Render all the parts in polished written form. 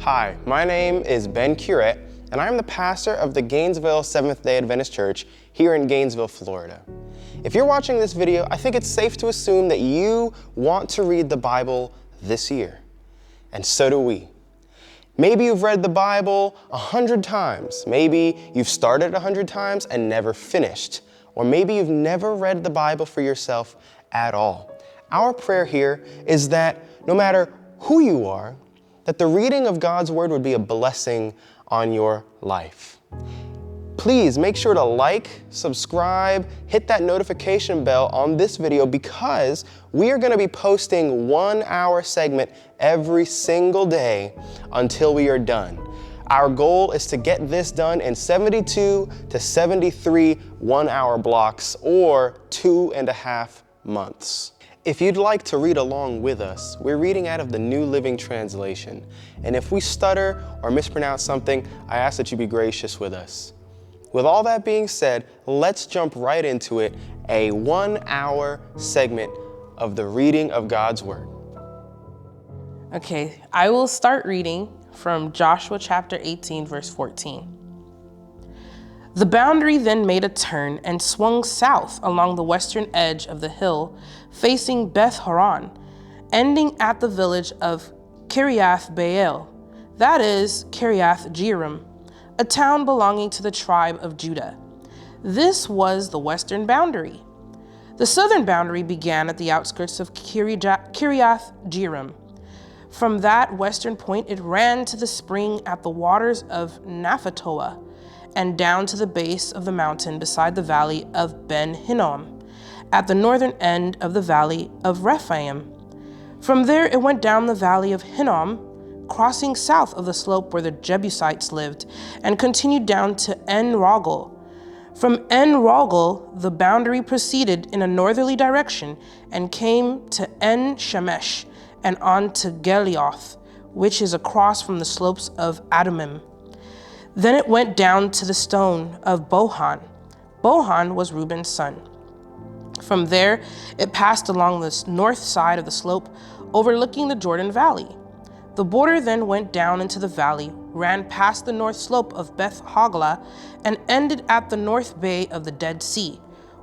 Hi, my name is Ben Curette, and I'm the pastor of the Gainesville Seventh-day Adventist Church here in Gainesville, Florida. If you're watching this video, I think it's safe to assume that you want to read the Bible this year, and so do we. Maybe you've read the Bible 100 times, maybe you've started 100 times and never finished, or maybe you've never read the Bible for yourself at all. Our prayer here is that no matter who you are, that the reading of God's Word would be a blessing on your life. Please make sure to like, subscribe, hit that notification bell on this video because we are going to be posting 1 hour segment every single day until we are done. Our goal is to get this done in 72 to 73 1-hour blocks or 2.5 months. If you'd like to read along with us, we're reading out of the New Living Translation. And if we stutter or mispronounce something, I ask that you be gracious with us. With all that being said, let's jump right into it, a 1-hour segment of the reading of God's Word. Okay, I will start reading from Joshua chapter 18, verse 14. The boundary then made a turn and swung south along the western edge of the hill, facing Beth Horon, ending at the village of Kiriath Baal, that is, Kiriath Jearim, a town belonging to the tribe of Judah. This was the western boundary. The southern boundary began at the outskirts of Kiriath Jearim. From that western point, it ran to the spring at the waters of Naphatoah, and down to the base of the mountain beside the valley of Ben Hinnom, at the northern end of the valley of Rephaim. From there it went down the valley of Hinnom, crossing south of the slope where the Jebusites lived, and continued down to En Rogel. From En Rogel, the boundary proceeded in a northerly direction and came to En Shemesh and on to Gelioth, which is across from the slopes of Adumim. Then it went down to the stone of Bohan. Bohan was Reuben's son. From there, it passed along the north side of the slope, overlooking the Jordan Valley. The border then went down into the valley, ran past the north slope of Beth Hoglah, and ended at the north bay of the Dead Sea,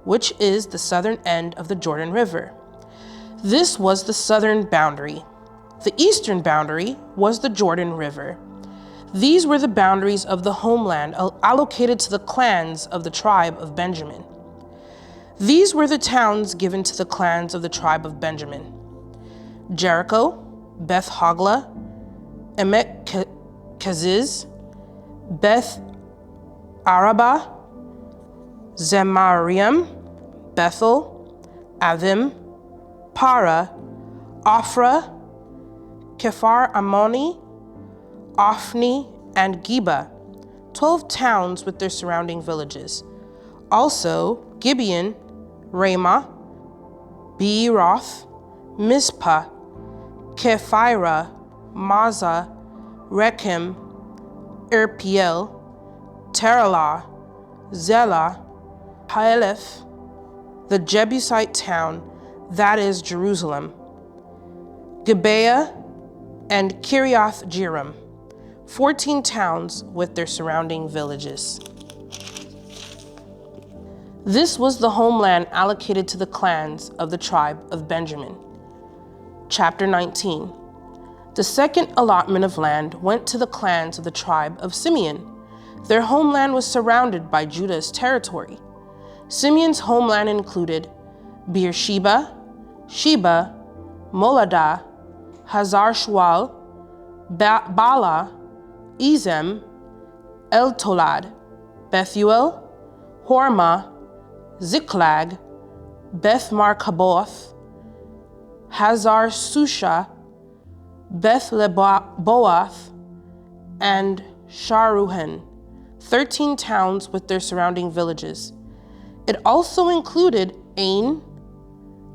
which is the southern end of the Jordan River. This was the southern boundary. The eastern boundary was the Jordan River. These were the boundaries of the homeland allocated to the clans of the tribe of Benjamin. These were the towns given to the clans of the tribe of Benjamin: Jericho, Beth Hoglah, Emek Keziz, Beth Arabah, Zemariam, Bethel, Avim, Para, Ophrah, Kephar Ammoni, Ophni, and Geba, 12 towns with their surrounding villages. Also, Gibeon, Ramah, Beeroth, Mizpah, Kephirah, Mazah, Rechem, Irpiel, Teralah, Zelah, Haeleph, the Jebusite town, that is Jerusalem, Gibeah, and Kiriath Jearim, 14 towns with their surrounding villages. This was the homeland allocated to the clans of the tribe of Benjamin. Chapter 19. The second allotment of land went to the clans of the tribe of Simeon. Their homeland was surrounded by Judah's territory. Simeon's homeland included Beersheba, Sheba, Moladah, Hazar-Shual, Bala, Ezem, El-Tolad, Bethuel, Hormah, Ziklag, Beth-Markaboth, Hazar-Susha, Beth-Leboath, and Sharuhen, 13 towns with their surrounding villages. It also included Ain,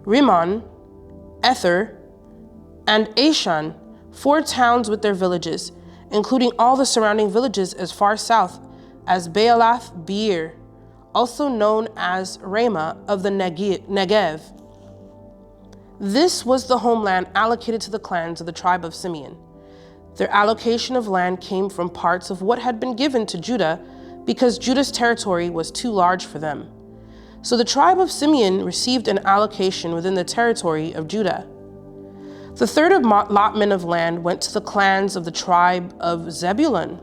Rimmon, Ether, and Ashan, 4 towns with their villages, including all the surrounding villages as far south as Baalath Beer, also known as Ramah of the Negev. This was the homeland allocated to the clans of the tribe of Simeon. Their allocation of land came from parts of what had been given to Judah because Judah's territory was too large for them. So the tribe of Simeon received an allocation within the territory of Judah. The third allotment of land went to the clans of the tribe of Zebulun.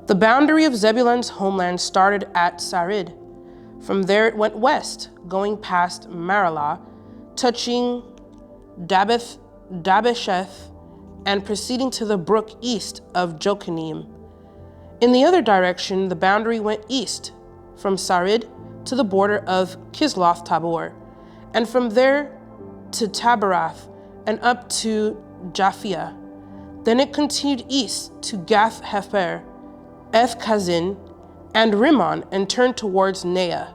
The boundary of Zebulun's homeland started at Sarid. From there it went west, going past Maralah, touching Dabesheth, and proceeding to the brook east of Jokanim. In the other direction, the boundary went east, from Sarid to the border of Kisloth Tabor, and from there to Tabarath and up to Japhia. Then it continued east to Gath Hefer, Eth Kazin, and Rimmon, and turned towards Neah.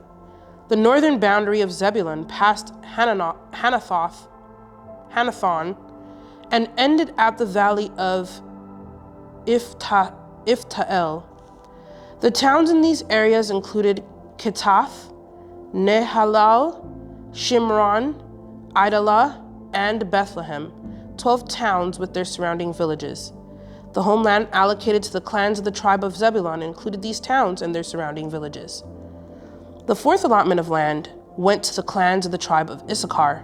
The northern boundary of Zebulun passed Hanathon and ended at the valley of Iftael. The towns in these areas included Kitath, Nehalal, Shimron, Idalah, and Bethlehem, 12 towns with their surrounding villages. The homeland allocated to the clans of the tribe of Zebulun included these towns and their surrounding villages. The fourth allotment of land went to the clans of the tribe of Issachar.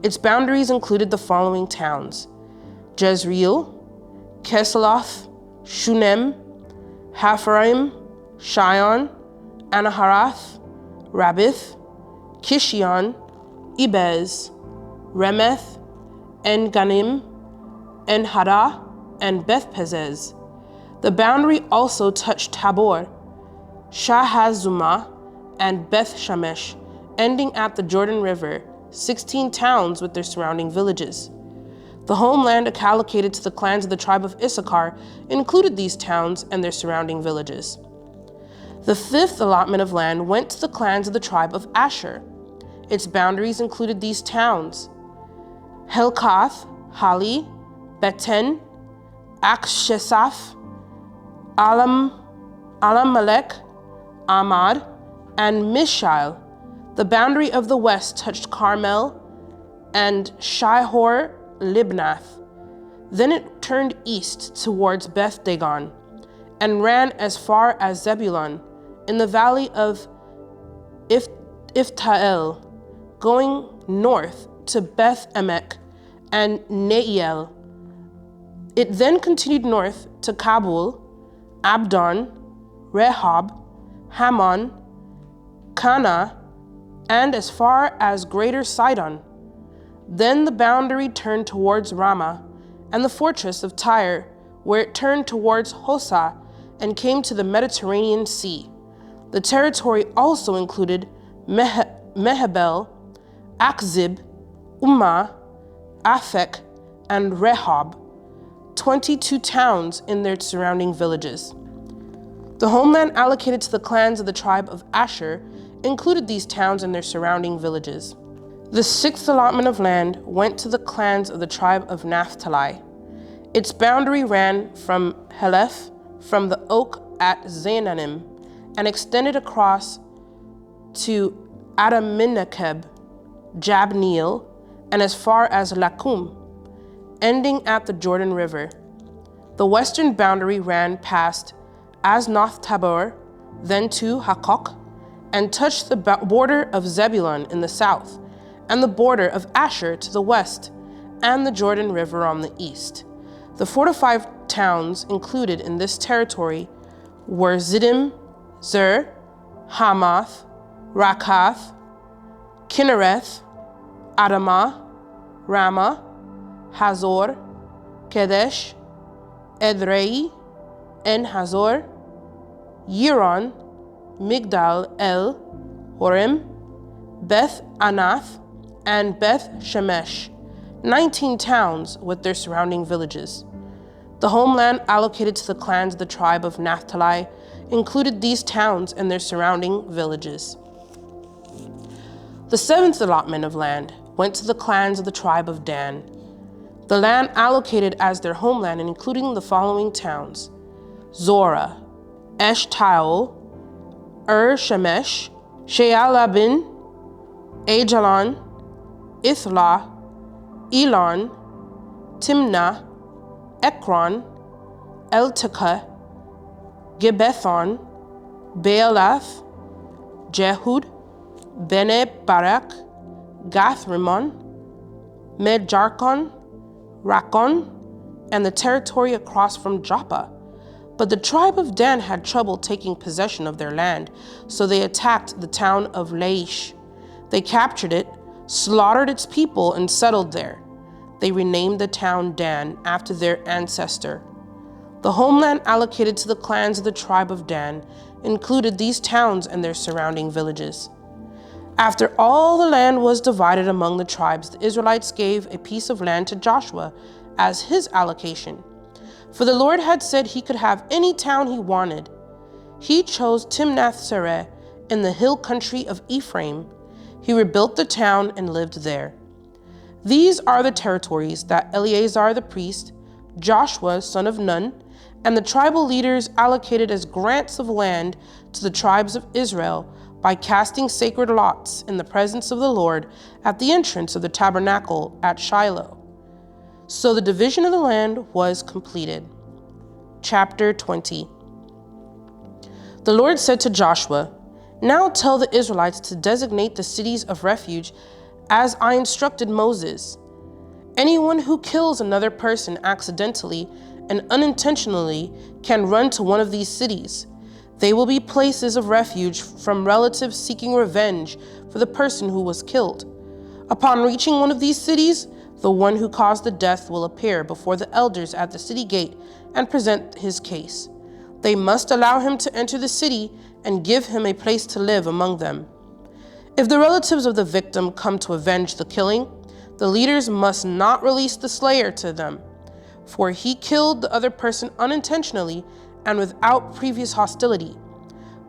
Its boundaries included the following towns: Jezreel, Kesaloth, Shunem, Hapharaim, Shion, Anaharath, Rabbith, Kishion, Ibez, Remeth, En-Ganim, En-Hadah, and Beth-Pezez. The boundary also touched Tabor, Shahazumah, and Beth-Shemesh, ending at the Jordan River, 16 towns with their surrounding villages. The homeland allocated to the clans of the tribe of Issachar included these towns and their surrounding villages. The fifth allotment of land went to the clans of the tribe of Asher. Its boundaries included these towns: Helkath, Hali, Beten, Akshesaph, Alamelech, Amad, and Mishael. The boundary of the west touched Carmel and Shihor Libnath. Then it turned east towards Beth Dagon and ran as far as Zebulun in the valley of Iftael, going north to Beth Emek and Neiel. It then continued north to Kabul, Abdon, Rehob, Hammon, Cana, and as far as Greater Sidon. Then the boundary turned towards Ramah and the fortress of Tyre, where it turned towards Hosa and came to the Mediterranean Sea. The territory also included Mehebel, Akzib, Ummah, Aphek, and Rehob, 22 towns in their surrounding villages. The homeland allocated to the clans of the tribe of Asher included these towns and their surrounding villages. The sixth allotment of land went to the clans of the tribe of Naphtali. Its boundary ran from Heleph, from the oak at Zaananim, and extended across to Adaminakeb, Jabneel, and as far as Lakum, ending at the Jordan River. The western boundary ran past Aznoth Tabor, then to Hakok, and touched the border of Zebulun in the south, and the border of Asher to the west, and the Jordan River on the east. The 45 towns included in this territory were Ziddim, Zer, Hamath, Rakath, Kinnereth, Adamah, Ramah, Hazor, Kedesh, Edrei, En-Hazor, Yiron, Migdal El, Horem, Beth Anath, and Beth Shemesh, 19 towns with their surrounding villages. The homeland allocated to the clans of the tribe of Naphtali included these towns and their surrounding villages. The seventh allotment of land went to the clans of the tribe of Dan. The land allocated as their homeland including the following towns: Zorah, Eshtaol, Shemesh, Shealabin, Ajalon, Ithlah, Elon, Timnah, Ekron, Eltekeh, Gibbethon, Baalath, Jehud, Bene Barak, Gath-Rimmon, Medjarkon, Rakon, and the territory across from Joppa. But the tribe of Dan had trouble taking possession of their land, so they attacked the town of Laish. They captured it, slaughtered its people, and settled there. They renamed the town Dan after their ancestor. The homeland allocated to the clans of the tribe of Dan included these towns and their surrounding villages. After all the land was divided among the tribes, the Israelites gave a piece of land to Joshua as his allocation. For the Lord had said he could have any town he wanted. He chose Timnath-Sereh in the hill country of Ephraim. He rebuilt the town and lived there. These are the territories that Eleazar the priest, Joshua son of Nun, and the tribal leaders allocated as grants of land to the tribes of Israel by casting sacred lots in the presence of the Lord at the entrance of the tabernacle at Shiloh. So the division of the land was completed. Chapter 20. The Lord said to Joshua, "Now tell the Israelites to designate the cities of refuge as I instructed Moses. Anyone who kills another person accidentally and unintentionally can run to one of these cities. They will be places of refuge from relatives seeking revenge for the person who was killed. Upon reaching one of these cities, the one who caused the death will appear before the elders at the city gate and present his case. They must allow him to enter the city and give him a place to live among them. If the relatives of the victim come to avenge the killing, the leaders must not release the slayer to them, for he killed the other person unintentionally and without previous hostility.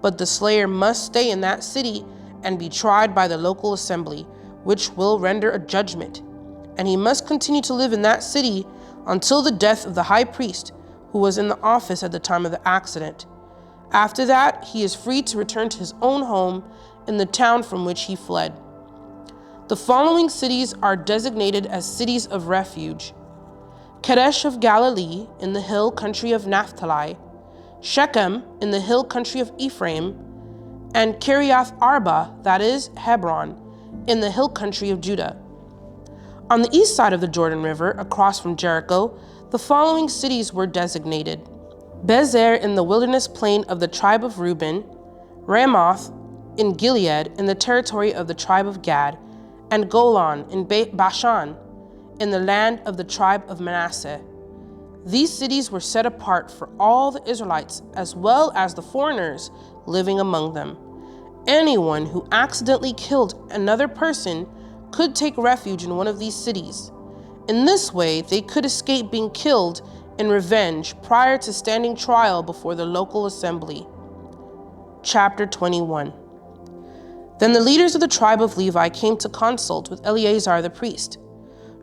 But the slayer must stay in that city and be tried by the local assembly, which will render a judgment. And he must continue to live in that city until the death of the high priest, who was in the office at the time of the accident. After that, he is free to return to his own home in the town from which he fled. The following cities are designated as cities of refuge: Kadesh of Galilee in the hill country of Naphtali, Shechem in the hill country of Ephraim, and Kiriath Arba, that is, Hebron, in the hill country of Judah. On the east side of the Jordan River, across from Jericho, the following cities were designated: Bezer in the wilderness plain of the tribe of Reuben, Ramoth in Gilead in the territory of the tribe of Gad, and Golan in Bashan in the land of the tribe of Manasseh. These cities were set apart for all the Israelites as well as the foreigners living among them. Anyone who accidentally killed another person could take refuge in one of these cities. In this way, they could escape being killed in revenge prior to standing trial before the local assembly. Chapter 21. Then the leaders of the tribe of Levi came to consult with Eleazar the priest,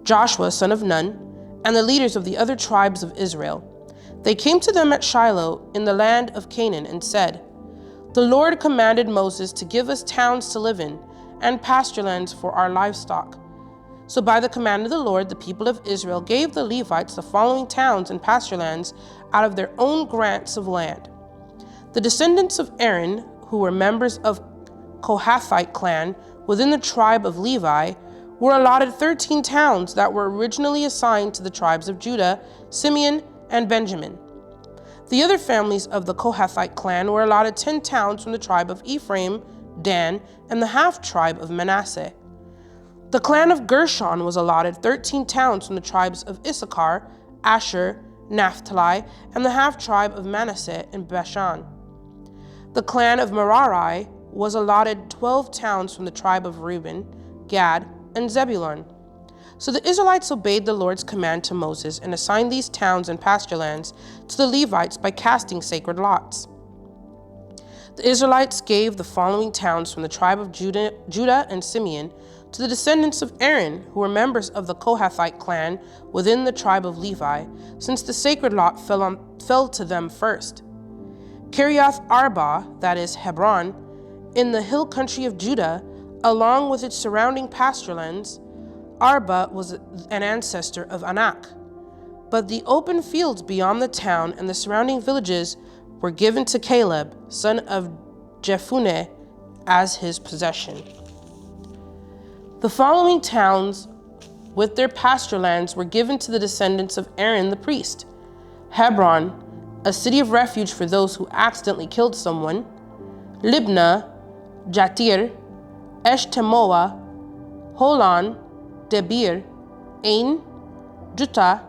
Joshua son of Nun, and the leaders of the other tribes of Israel. They came to them at Shiloh in the land of Canaan and said, "The Lord commanded Moses to give us towns to live in and pasture lands for our livestock." So by the command of the Lord, the people of Israel gave the Levites the following towns and pasture lands out of their own grants of land. The descendants of Aaron, who were members of Kohathite clan within the tribe of Levi, were allotted 13 towns that were originally assigned to the tribes of Judah, Simeon, and Benjamin. The other families of the Kohathite clan were allotted 10 towns from the tribe of Ephraim, Dan, and the half-tribe of Manasseh. The clan of Gershon was allotted 13 towns from the tribes of Issachar, Asher, Naphtali, and the half-tribe of Manasseh in Bashan. The clan of Merari was allotted 12 towns from the tribe of Reuben, Gad, and Zebulun. So the Israelites obeyed the Lord's command to Moses and assigned these towns and pasture lands to the Levites by casting sacred lots. The Israelites gave the following towns from the tribe of Judah and Simeon to the descendants of Aaron, who were members of the Kohathite clan within the tribe of Levi, since the sacred lot fell to them first. Kiriath Arba, that is, Hebron, in the hill country of Judah, along with its surrounding pasture lands. Arba was an ancestor of Anak. But the open fields beyond the town and the surrounding villages were given to Caleb, son of Jephunneh, as his possession. The following towns with their pasture lands were given to the descendants of Aaron the priest: Hebron, a city of refuge for those who accidentally killed someone; Libnah, Jatir, Eshtemoa, Holon, Debir, Ain, Juttah,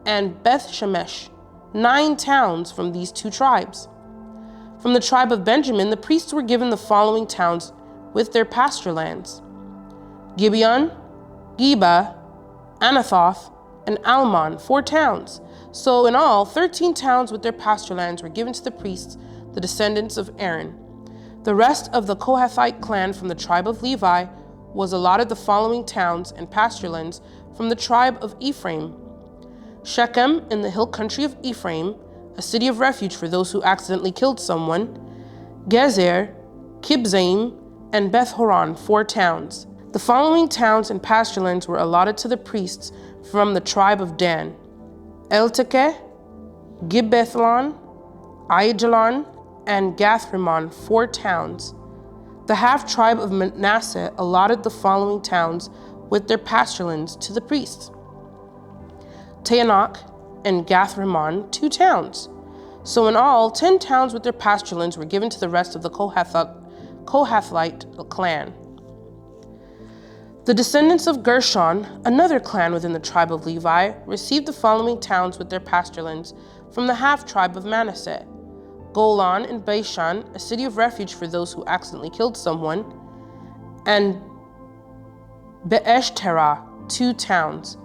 and Beth Shemesh, 9 towns from these 2 tribes. From the tribe of Benjamin, the priests were given the following towns with their pasture lands: Gibeon, Geba, Anathoth, and Almon, 4 towns. So in all, 13 towns with their pasture lands were given to the priests, the descendants of Aaron. The rest of the Kohathite clan from the tribe of Levi was allotted the following towns and pasture lands from the tribe of Ephraim: Shechem in the hill country of Ephraim, a city of refuge for those who accidentally killed someone; Gezer, Kibzaim, and Beth Horon, 4 towns. The following towns and pasture lands were allotted to the priests from the tribe of Dan: Eltekeh, Gibbethlon, Aijalon, and Gathrimmon, 4 towns. The half-tribe of Manasseh allotted the following towns with their pasture lands to the priests: Taanach and Gathrimmon, 2 towns. So in all, 10 towns with their pasture lands were given to the rest of the Kohathite clan. The descendants of Gershon, another clan within the tribe of Levi, received the following towns with their pasture lands from the half-tribe of Manasseh: Golan and Bashan, a city of refuge for those who accidentally killed someone; and Beeshterah, 2 towns.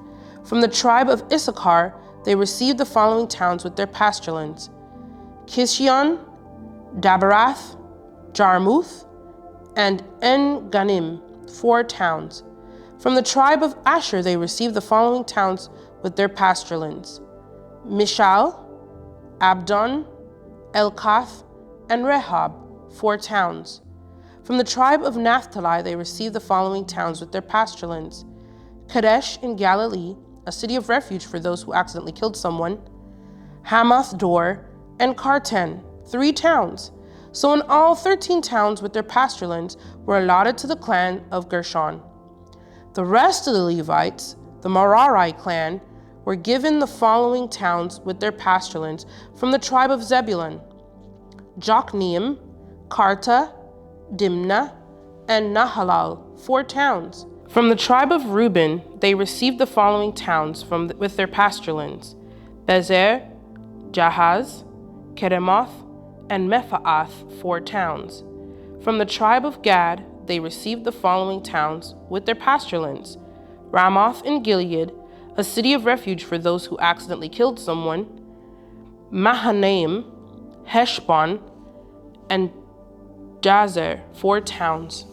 From the tribe of Issachar, they received the following towns with their pasture lands: Kishion, Daberath, Jarmuth, and En-Ganim, 4 towns. From the tribe of Asher, they received the following towns with their pasture lands: Mishal, Abdon, Elkath, and Rehob, 4 towns. From the tribe of Naphtali, they received the following towns with their pasture lands: Kadesh in Galilee, a city of refuge for those who accidentally killed someone; Hamath Dor, and Kartan, 3 towns. So in all, 13 towns with their pasture lands were allotted to the clan of Gershon. The rest of the Levites, the Merari clan, were given the following towns with their pasture lands from the tribe of Zebulun: Jokneam, Karta, Dimnah, and Nahalal, 4 towns. From the tribe of Reuben, they received the following towns with their pasture lands: Bezer, Jahaz, Kedemoth, and Mephaath, 4 towns. From the tribe of Gad, they received the following towns with their pasture lands: Ramoth in Gilead, a city of refuge for those who accidentally killed someone; Mahanaim, Heshbon, and Jazer, 4 towns.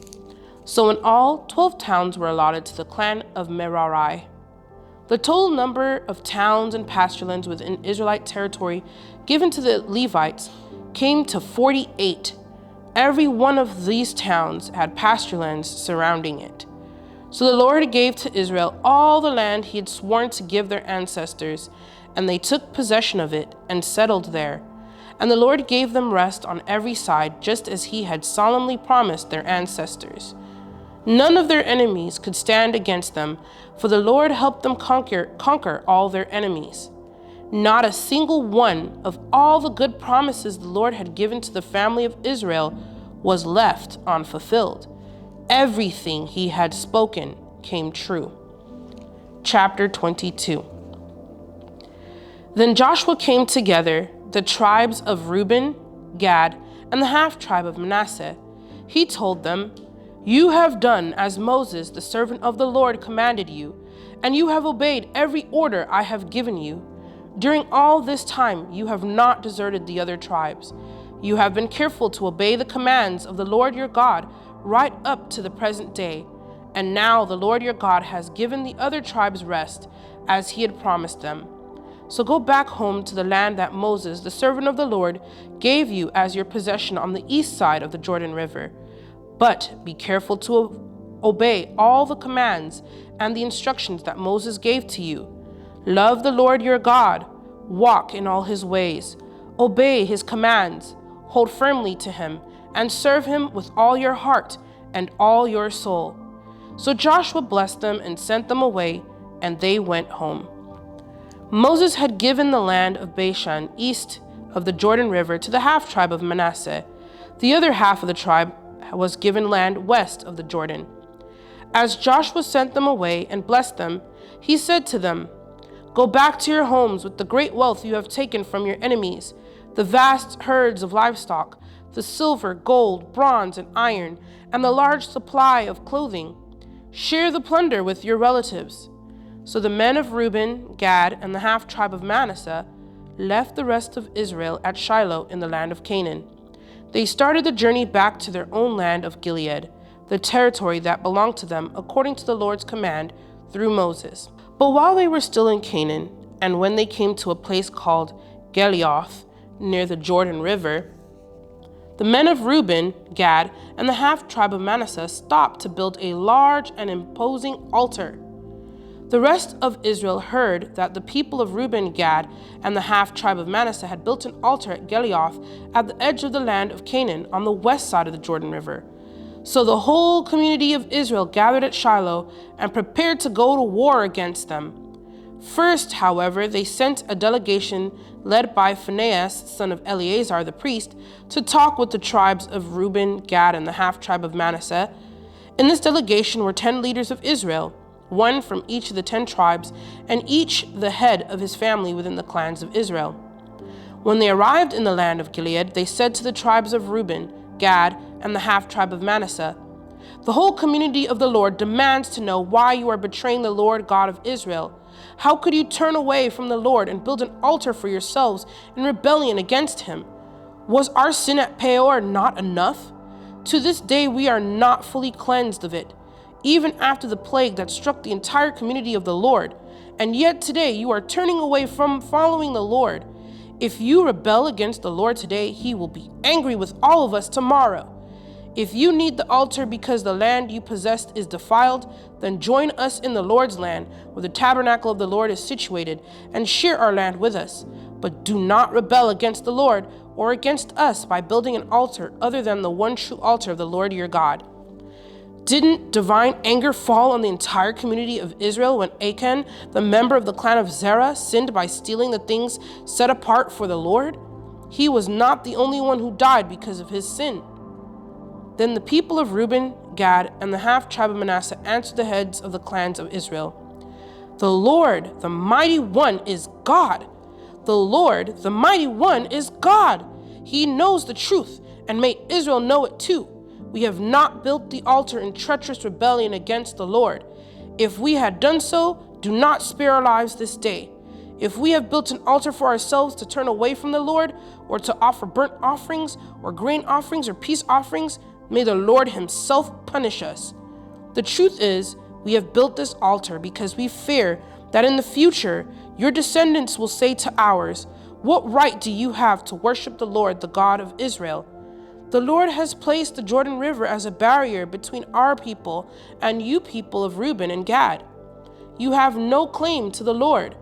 So in all, 12 towns were allotted to the clan of Merari. The total number of towns and pasture lands within Israelite territory given to the Levites came to 48. Every one of these towns had pasture lands surrounding it. So the Lord gave to Israel all the land he had sworn to give their ancestors, and they took possession of it and settled there. And the Lord gave them rest on every side, just as he had solemnly promised their ancestors. None of their enemies could stand against them, for the Lord helped them conquer all their enemies. Not a single one of all the good promises the Lord had given to the family of Israel was left unfulfilled. Everything he had spoken came true. Chapter 22. Then Joshua came together, the tribes of Reuben, Gad, and the half-tribe of Manasseh. He told them, "You have done as Moses, the servant of the Lord, commanded you, and you have obeyed every order I have given you. During all this time, you have not deserted the other tribes. You have been careful to obey the commands of the Lord your God right up to the present day. And now the Lord your God has given the other tribes rest, as he had promised them. So go back home to the land that Moses, the servant of the Lord, gave you as your possession on the east side of the Jordan River. But be careful to obey all the commands and the instructions that Moses gave to you. Love the Lord your God, walk in all his ways, obey his commands, hold firmly to him, and serve him with all your heart and all your soul." So Joshua blessed them and sent them away, and they went home. Moses had given the land of Bashan east of the Jordan River to the half-tribe of Manasseh. The other half of the tribe was given land west of the Jordan. As Joshua sent them away and blessed them, he said to them, "Go back to your homes with the great wealth you have taken from your enemies, the vast herds of livestock, the silver, gold, bronze, and iron, and the large supply of clothing. Share the plunder with your relatives." So the men of Reuben, Gad, and the half-tribe of Manasseh left the rest of Israel at Shiloh in the land of Canaan. They started the journey back to their own land of Gilead, the territory that belonged to them according to the Lord's command through Moses. But while they were still in Canaan, and when they came to a place called Gileath, near the Jordan River, the men of Reuben, Gad, and the half-tribe of Manasseh stopped to build a large and imposing altar. The rest of Israel heard that the people of Reuben, Gad, and the half-tribe of Manasseh had built an altar at Gileath at the edge of the land of Canaan on the west side of the Jordan River. So the whole community of Israel gathered at Shiloh and prepared to go to war against them. First, however, they sent a delegation led by Phinehas, son of Eleazar the priest, to talk with the tribes of Reuben, Gad, and the half-tribe of Manasseh. In this delegation were 10 leaders of Israel, one from each of the 10 tribes, and each the head of his family within the clans of Israel. When they arrived in the land of Gilead, they said to the tribes of Reuben, Gad, and the half-tribe of Manasseh, "The whole community of the Lord demands to know why you are betraying the Lord God of Israel. How could you turn away from the Lord and build an altar for yourselves in rebellion against him? Was our sin at Peor not enough? To this day we are not fully cleansed of it, even after the plague that struck the entire community of the Lord. And yet today you are turning away from following the Lord. If you rebel against the Lord today, he will be angry with all of us tomorrow. If you need the altar because the land you possessed is defiled, then join us in the Lord's land, where the tabernacle of the Lord is situated, and share our land with us. But do not rebel against the Lord or against us by building an altar other than the one true altar of the Lord your God." Didn't divine anger fall on the entire community of Israel when Achan, the member of the clan of Zerah, sinned by stealing the things set apart for the Lord? He was not the only one who died because of his sin. Then the people of Reuben, Gad, and the half-tribe of Manasseh answered the heads of the clans of Israel, "The Lord, the mighty one, is God. The Lord, the mighty one, is God. He knows the truth, and may Israel know it too. We have not built the altar in treacherous rebellion against the Lord. If we had done so, do not spare our lives this day. If we have built an altar for ourselves to turn away from the Lord, or to offer burnt offerings, or grain offerings, or peace offerings, may the Lord himself punish us. The truth is, we have built this altar because we fear that in the future your descendants will say to ours, 'What right do you have to worship the Lord, the God of Israel?' The Lord has placed the Jordan River as a barrier between our people and you people of Reuben and Gad. You have no claim to the Lord,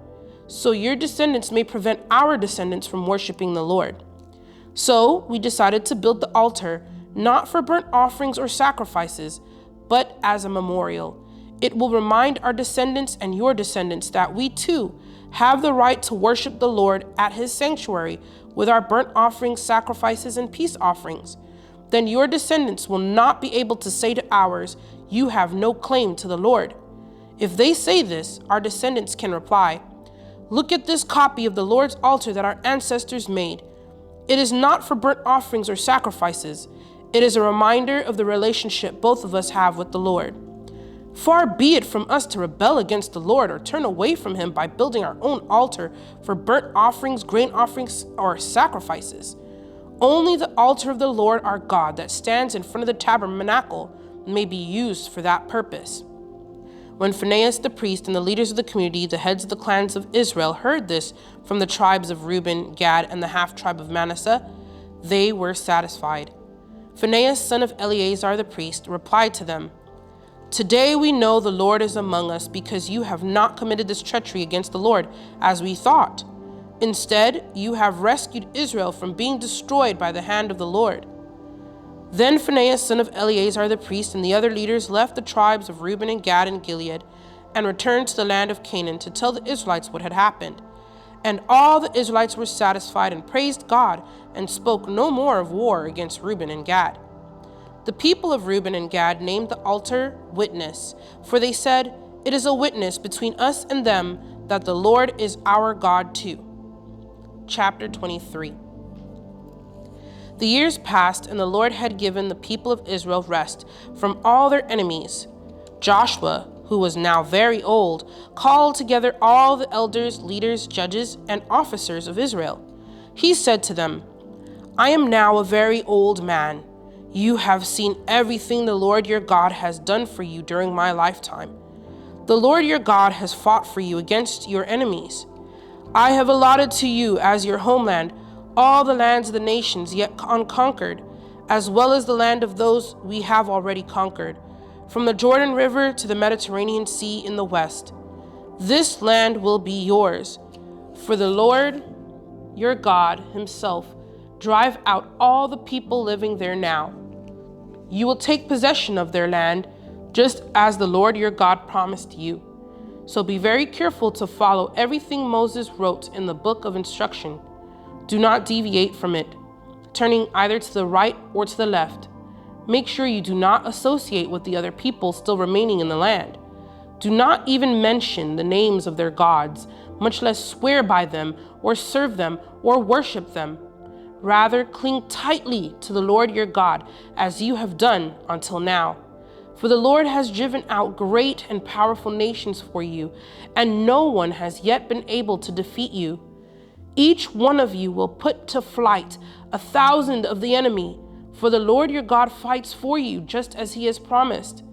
so your descendants may prevent our descendants from worshiping the Lord." So we decided to build the altar, not for burnt offerings or sacrifices, but as a memorial. It will remind our descendants and your descendants that we too have the right to worship the Lord at his sanctuary with our burnt offerings, sacrifices, and peace offerings. Then your descendants will not be able to say to ours, "You have no claim to the Lord." If they say this, our descendants can reply, "Look at this copy of the Lord's altar that our ancestors made. It is not for burnt offerings or sacrifices. It is a reminder of the relationship both of us have with the Lord. Far be it from us to rebel against the Lord or turn away from him by building our own altar for burnt offerings, grain offerings, or sacrifices. Only the altar of the Lord our God that stands in front of the tabernacle may be used for that purpose." When Phinehas the priest and the leaders of the community, the heads of the clans of Israel, heard this from the tribes of Reuben, Gad, and the half-tribe of Manasseh, they were satisfied. Phinehas, son of Eleazar the priest, replied to them, Today we know the Lord is among us because you have not committed this treachery against the Lord, as we thought. Instead, you have rescued Israel from being destroyed by the hand of the Lord." Then Phinehas, son of Eleazar the priest, and the other leaders left the tribes of Reuben and Gad and Gilead and returned to the land of Canaan to tell the Israelites what had happened. And all the Israelites were satisfied and praised God and spoke no more of war against Reuben and Gad. The people of Reuben and Gad named the altar Witness, for they said, "It is a witness between us and them that the Lord is our God too." Chapter 23. The years passed, and the Lord had given the people of Israel rest from all their enemies. Joshua, who was now very old, called together all the elders, leaders, judges, and officers of Israel. He said to them, "I am now a very old man. You have seen everything the Lord your God has done for you during my lifetime. The Lord your God has fought for you against your enemies. I have allotted to you as your homeland all the lands of the nations yet unconquered, as well as the land of those we have already conquered, from the Jordan River to the Mediterranean Sea in the west. This land will be yours, for the Lord your God himself drive out all the people living there now. You will take possession of their land, just as the Lord your God promised you. So be very careful to follow everything Moses wrote in the book of instruction. Do not deviate from it, turning either to the right or to the left. Make sure you do not associate with the other people still remaining in the land. Do not even mention the names of their gods, much less swear by them or serve them or worship them. Rather, cling tightly to the Lord your God, as you have done until now. For the Lord has driven out great and powerful nations for you, and no one has yet been able to defeat you. Each one of you will put to flight 1,000 of the enemy, for the Lord your God fights for you, just as he has promised.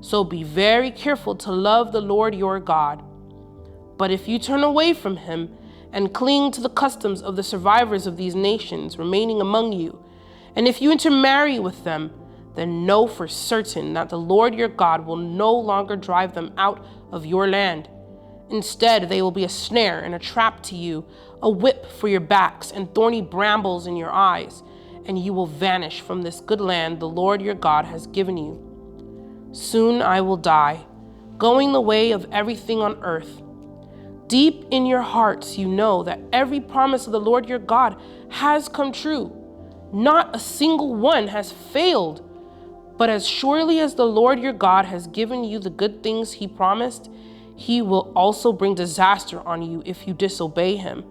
So be very careful to love the Lord your God. But if you turn away from him and cling to the customs of the survivors of these nations remaining among you, and if you intermarry with them, then know for certain that the Lord your God will no longer drive them out of your land. Instead, they will be a snare and a trap to you, a whip for your backs and thorny brambles in your eyes, and you will vanish from this good land the Lord your God has given you. Soon I will die, going the way of everything on earth. Deep in your hearts, you know that every promise of the Lord your God has come true. Not a single one has failed. But as surely as the Lord your God has given you the good things he promised, he will also bring disaster on you if you disobey him.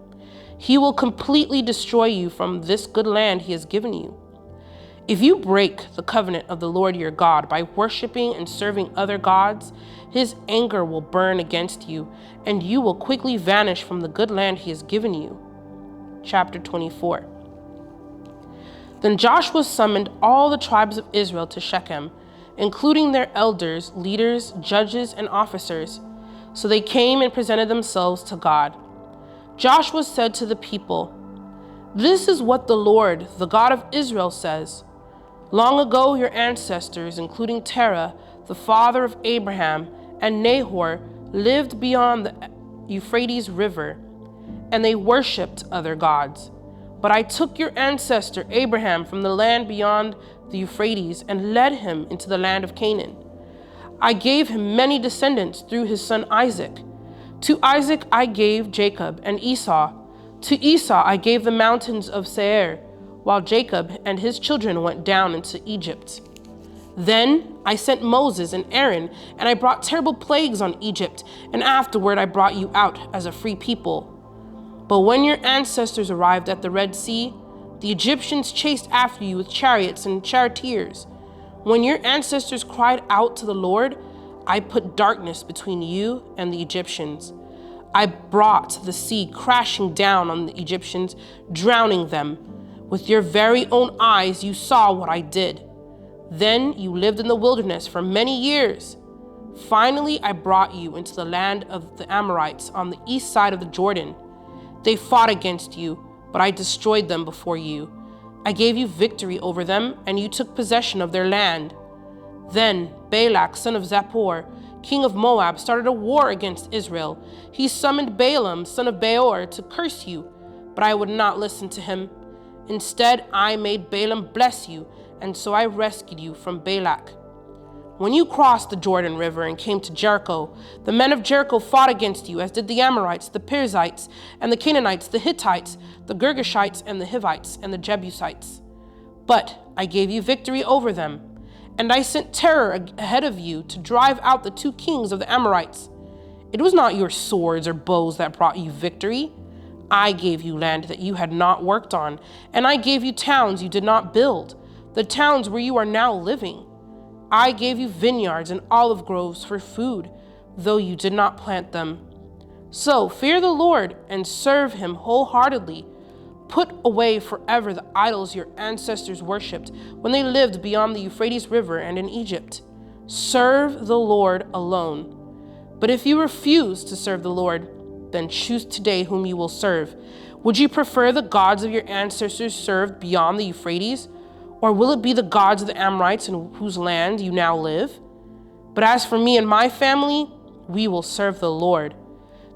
He will completely destroy you from this good land he has given you. If you break the covenant of the Lord your God by worshiping and serving other gods, his anger will burn against you, and you will quickly vanish from the good land he has given you. Chapter 24. Then Joshua summoned all the tribes of Israel to Shechem, including their elders, leaders, judges, and officers. So they came and presented themselves to God. Joshua said to the people, "This is what the Lord, the God of Israel, says. Long ago your ancestors, including Terah, the father of Abraham, and Nahor, lived beyond the Euphrates River, and they worshipped other gods. But I took your ancestor Abraham from the land beyond the Euphrates and led him into the land of Canaan. I gave him many descendants through his son Isaac. To Isaac I gave Jacob and Esau. To Esau I gave the mountains of Seir, while Jacob and his children went down into Egypt. Then I sent Moses and Aaron, and I brought terrible plagues on Egypt, and afterward I brought you out as a free people. But when your ancestors arrived at the Red Sea, the Egyptians chased after you with chariots and charioteers. When your ancestors cried out to the Lord, I put darkness between you and the Egyptians. I brought the sea crashing down on the Egyptians, drowning them. With your very own eyes you saw what I did. Then you lived in the wilderness for many years. Finally, I brought you into the land of the Amorites on the east side of the Jordan. They fought against you, but I destroyed them before you. I gave you victory over them, and you took possession of their land. Then Balak, son of Zippor, king of Moab, started a war against Israel. He summoned Balaam, son of Beor, to curse you, but I would not listen to him. Instead, I made Balaam bless you, and so I rescued you from Balak. When you crossed the Jordan River and came to Jericho, the men of Jericho fought against you, as did the Amorites, the Perizzites, and the Canaanites, the Hittites, the Girgashites, and the Hivites, and the Jebusites. But I gave you victory over them, and I sent terror ahead of you to drive out the 2 kings of the Amorites. It was not your swords or bows that brought you victory. I gave you land that you had not worked on, and I gave you towns you did not build, the towns where you are now living. I gave you vineyards and olive groves for food, though you did not plant them. So fear the Lord and serve him wholeheartedly. Put away forever the idols your ancestors worshipped when they lived beyond the Euphrates River and in Egypt. Serve the Lord alone. But if you refuse to serve the Lord, then choose today whom you will serve. Would you prefer the gods of your ancestors served beyond the Euphrates? Or will it be the gods of the Amorites in whose land you now live? But as for me and my family, we will serve the Lord.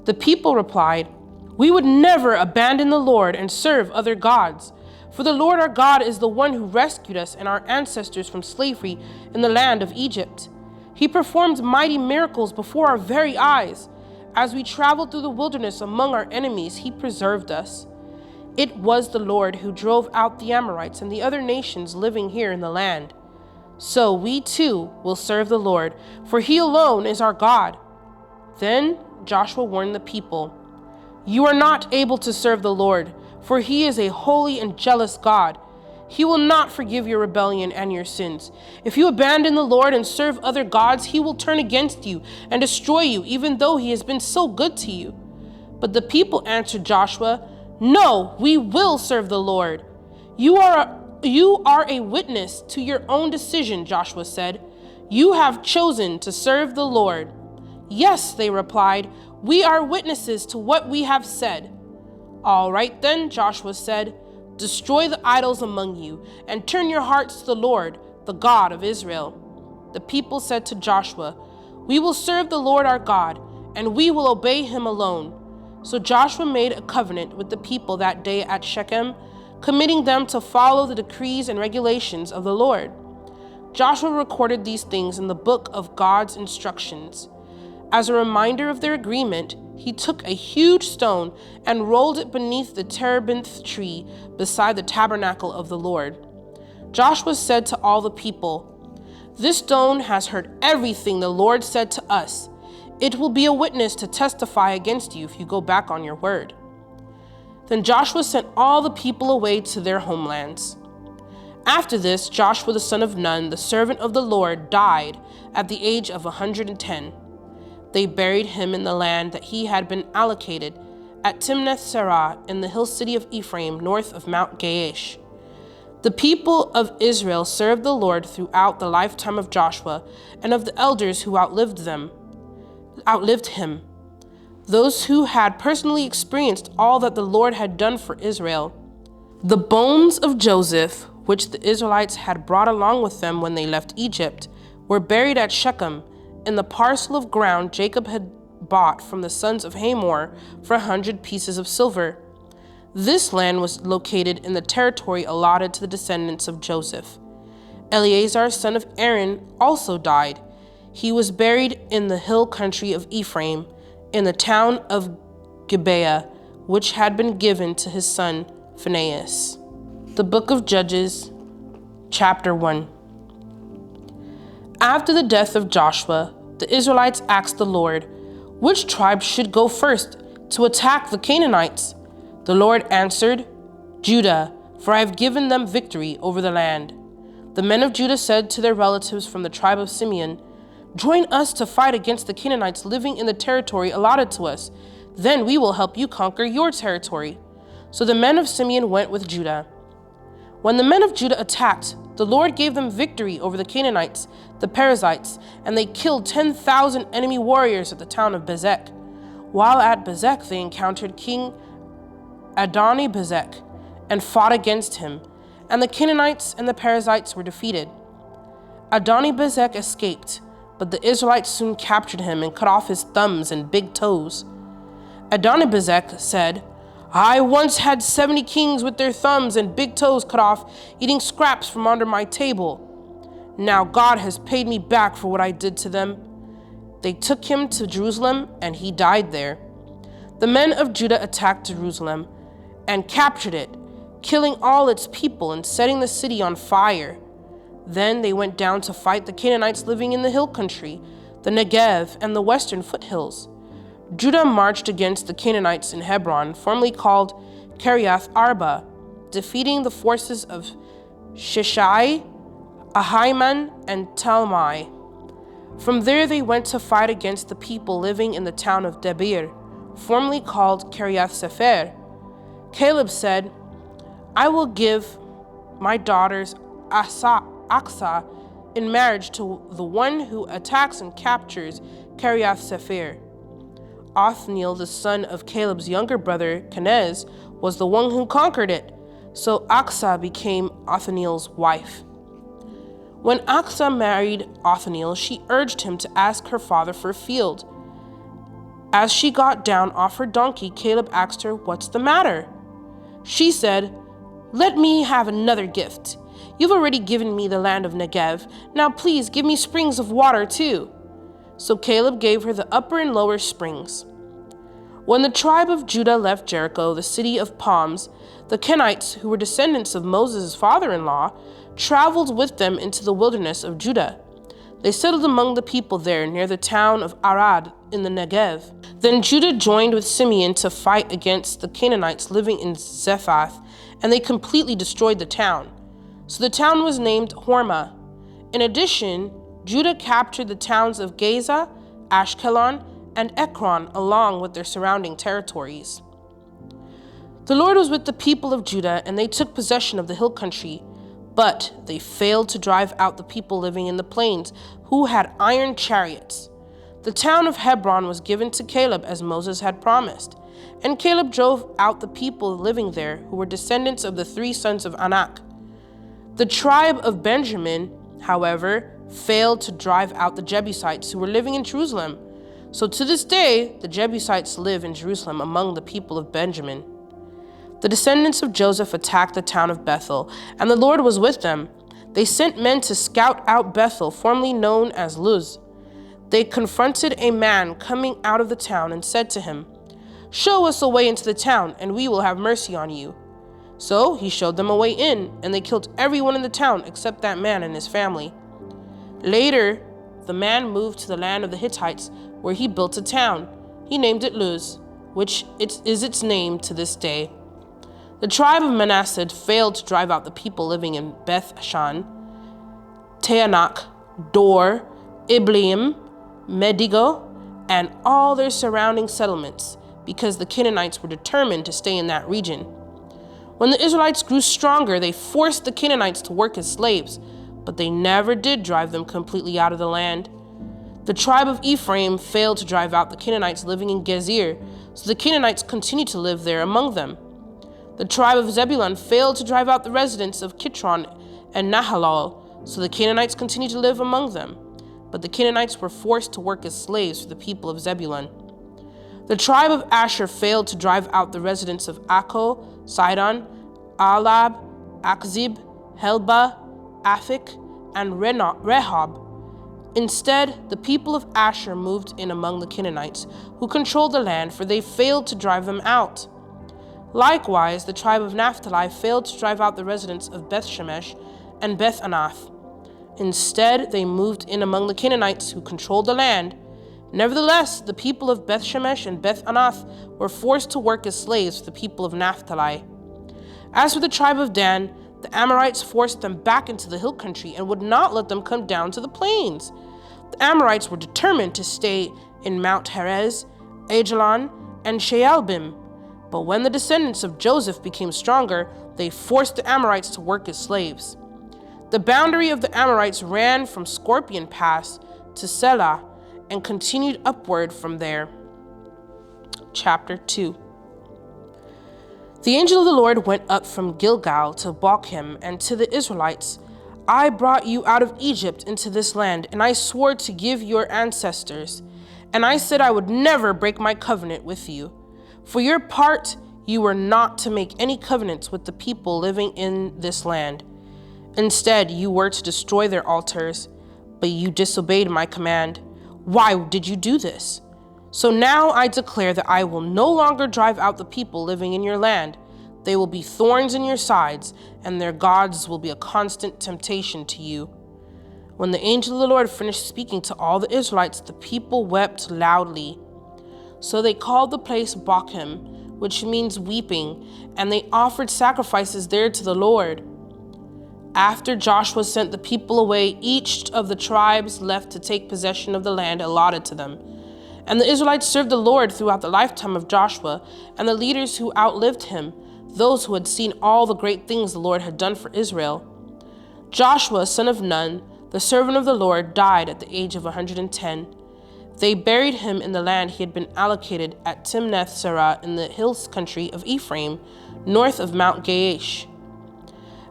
The people replied, we would never abandon the Lord and serve other gods. For the Lord our God is the one who rescued us and our ancestors from slavery in the land of Egypt. He performed mighty miracles before our very eyes. As we traveled through the wilderness among our enemies, he preserved us. It was the Lord who drove out the Amorites and the other nations living here in the land. So we too will serve the Lord, for he alone is our God. Then Joshua warned the people, you are not able to serve the Lord, for he is a holy and jealous God. He will not forgive your rebellion and your sins. If you abandon the Lord and serve other gods, he will turn against you and destroy you, even though he has been so good to you. But the people answered Joshua, no, we will serve the Lord. You are a witness to your own decision, Joshua said. You have chosen to serve the Lord. Yes, they replied, we are witnesses to what we have said. All right then, Joshua said, destroy the idols among you and turn your hearts to the Lord, the God of Israel. The people said to Joshua, we will serve the Lord our God, and we will obey him alone. So Joshua made a covenant with the people that day at Shechem, committing them to follow the decrees and regulations of the Lord. Joshua recorded these things in the book of God's instructions. As a reminder of their agreement, he took a huge stone and rolled it beneath the terebinth tree beside the tabernacle of the Lord. Joshua said to all the people, this stone has heard everything the Lord said to us. It will be a witness to testify against you if you go back on your word. Then Joshua sent all the people away to their homelands. After this, Joshua the son of Nun, the servant of the Lord, died at the age of 110. They buried him in the land that he had been allocated at Timnath-serah in the hill city of Ephraim, north of Mount Gaash. The people of Israel served the Lord throughout the lifetime of Joshua and of the elders who outlived him, those who had personally experienced all that the Lord had done for Israel. The bones of Joseph, which the Israelites had brought along with them when they left Egypt, were buried at Shechem in the parcel of ground Jacob had bought from the sons of Hamor for 100 pieces of silver. This land was located in the territory allotted to the descendants of Joseph. Eleazar, son of Aaron, also died. He was buried in the hill country of Ephraim, in the town of Gibeah, which had been given to his son Phinehas. The book of Judges, chapter 1. After the death of Joshua, the Israelites asked the Lord, which tribe should go first to attack the Canaanites? The Lord answered, Judah, for I have given them victory over the land. The men of Judah said to their relatives from the tribe of Simeon, join us to fight against the Canaanites living in the territory allotted to us. Then we will help you conquer your territory. So the men of Simeon went with Judah. When the men of Judah attacked, the Lord gave them victory over the Canaanites, the Perizzites, and they killed 10,000 enemy warriors at the town of Bezek. While at Bezek, they encountered King Adoni-Bezek and fought against him, and the Canaanites and the Perizzites were defeated. Adoni-Bezek escaped, but the Israelites soon captured him and cut off his thumbs and big toes. Adoni-Bezek said, "I once had 70 kings with their thumbs and big toes cut off, eating scraps from under my table. Now God has paid me back for what I did to them." They took him to Jerusalem, and he died there. The men of Judah attacked Jerusalem and captured it, killing all its people and setting the city on fire. Then they went down to fight the Canaanites living in the hill country, the Negev, and the western foothills. Judah marched against the Canaanites in Hebron, formerly called Kiriath Arba, defeating the forces of Shishai, Ahiman, and Talmai. From there they went to fight against the people living in the town of Debir, formerly called Kiriath Sefer. Caleb said, "I will give my daughters Aksa in marriage to the one who attacks and captures Kiriath Sefer." Othniel, the son of Caleb's younger brother, Kenez, was the one who conquered it, so Aksa became Othniel's wife. When Aksa married Othniel, she urged him to ask her father for a field. As she got down off her donkey, Caleb asked her, "What's the matter?" She said, "Let me have another gift. You've already given me the land of Negev. Now please give me springs of water too." So Caleb gave her the upper and lower springs. When the tribe of Judah left Jericho, the city of palms, the Kenites, who were descendants of Moses' father-in-law, traveled with them into the wilderness of Judah. They settled among the people there near the town of Arad in the Negev. Then Judah joined with Simeon to fight against the Canaanites living in Zephath, and they completely destroyed the town. So the town was named Hormah. In addition, Judah captured the towns of Gaza, Ashkelon, and Ekron along with their surrounding territories. The Lord was with the people of Judah, and they took possession of the hill country, but they failed to drive out the people living in the plains, who had iron chariots. The town of Hebron was given to Caleb as Moses had promised, and Caleb drove out the people living there, who were descendants of the 3 sons of Anak. The tribe of Benjamin, however, failed to drive out the Jebusites who were living in Jerusalem. So to this day, the Jebusites live in Jerusalem among the people of Benjamin. The descendants of Joseph attacked the town of Bethel, and the Lord was with them. They sent men to scout out Bethel, formerly known as Luz. They confronted a man coming out of the town and said to him, "Show us a way into the town, and we will have mercy on you." So he showed them a way in, and they killed everyone in the town except that man and his family. Later, the man moved to the land of the Hittites, where he built a town. He named it Luz, which is its name to this day. The tribe of Manasseh failed to drive out the people living in Beth-Shan, Teanak, Dor, Ibleam, Medigo, and all their surrounding settlements, because the Canaanites were determined to stay in that region. When the Israelites grew stronger, they forced the Canaanites to work as slaves, but they never did drive them completely out of the land. The tribe of Ephraim failed to drive out the Canaanites living in Gezir, so the Canaanites continued to live there among them. The tribe of Zebulun failed to drive out the residents of Kitron and Nahalal, so the Canaanites continued to live among them. But the Canaanites were forced to work as slaves for the people of Zebulun. The tribe of Asher failed to drive out the residents of Akko, Sidon, Alab, Akzib, Helba, Aphik, and Rehob. Instead, the people of Asher moved in among the Canaanites, who controlled the land, for they failed to drive them out. Likewise, the tribe of Naphtali failed to drive out the residents of Beth-Shemesh and Beth-Anath. Instead, they moved in among the Canaanites, who controlled the land. Nevertheless, the people of Beth-Shemesh and Beth-Anath were forced to work as slaves for the people of Naphtali. As for the tribe of Dan, the Amorites forced them back into the hill country and would not let them come down to the plains. The Amorites were determined to stay in Mount Herez, Ajalon, and Shaalbim. But when the descendants of Joseph became stronger, they forced the Amorites to work as slaves. The boundary of the Amorites ran from Scorpion Pass to Selah and continued upward from there. Chapter 2. The angel of the Lord went up from Gilgal to Bochim and to the Israelites, I brought you out of Egypt into this land, and I swore to give your ancestors. And I said I would never break my covenant with you. For your part, you were not to make any covenants with the people living in this land. Instead, you were to destroy their altars, but you disobeyed my command. Why did you do this? So now I declare that I will no longer drive out the people living in your land. They will be thorns in your sides, and their gods will be a constant temptation to you. When the angel of the Lord finished speaking to all the Israelites, the people wept loudly. So they called the place Bochim, which means weeping, and they offered sacrifices there to the Lord. After Joshua sent the people away, each of the tribes left to take possession of the land allotted to them. And the Israelites served the Lord throughout the lifetime of Joshua and the leaders who outlived him, those who had seen all the great things the Lord had done for Israel. Joshua, son of Nun, the servant of the Lord, died at the age of 110. They buried him in the land he had been allocated at Timnath-serah in the hills country of Ephraim, north of Mount Gaash.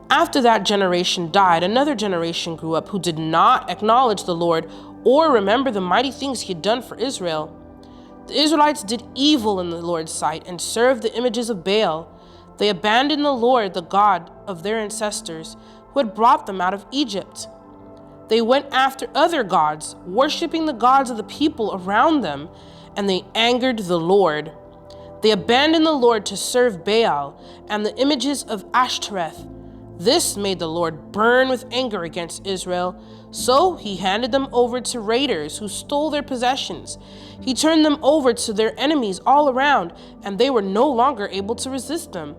After that generation died, another generation grew up who did not acknowledge the Lord or remember the mighty things he had done for Israel. The Israelites did evil in the Lord's sight and served the images of Baal. They abandoned the Lord, the God of their ancestors, who had brought them out of Egypt. They went after other gods, worshiping the gods of the people around them, and they angered the Lord. They abandoned the Lord to serve Baal and the images of Ashtoreth. This made the Lord burn with anger against Israel, so he handed them over to raiders who stole their possessions. He turned them over to their enemies all around, and they were no longer able to resist them.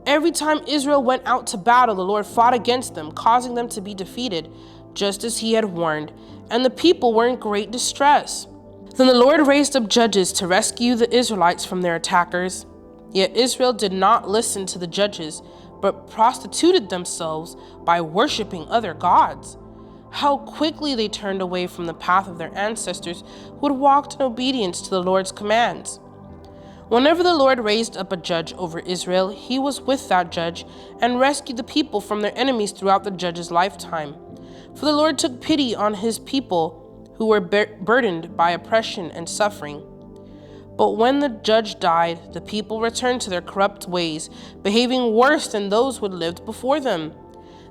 Every time Israel went out to battle, the Lord fought against them, causing them to be defeated, just as he had warned, and the people were in great distress. Then the Lord raised up judges to rescue the Israelites from their attackers. Yet Israel did not listen to the judges, but prostituted themselves by worshiping other gods. How quickly they turned away from the path of their ancestors who had walked in obedience to the Lord's commands. Whenever the Lord raised up a judge over Israel, he was with that judge and rescued the people from their enemies throughout the judge's lifetime. For the Lord took pity on his people who were burdened by oppression and suffering. But when the judge died, the people returned to their corrupt ways, behaving worse than those who had lived before them.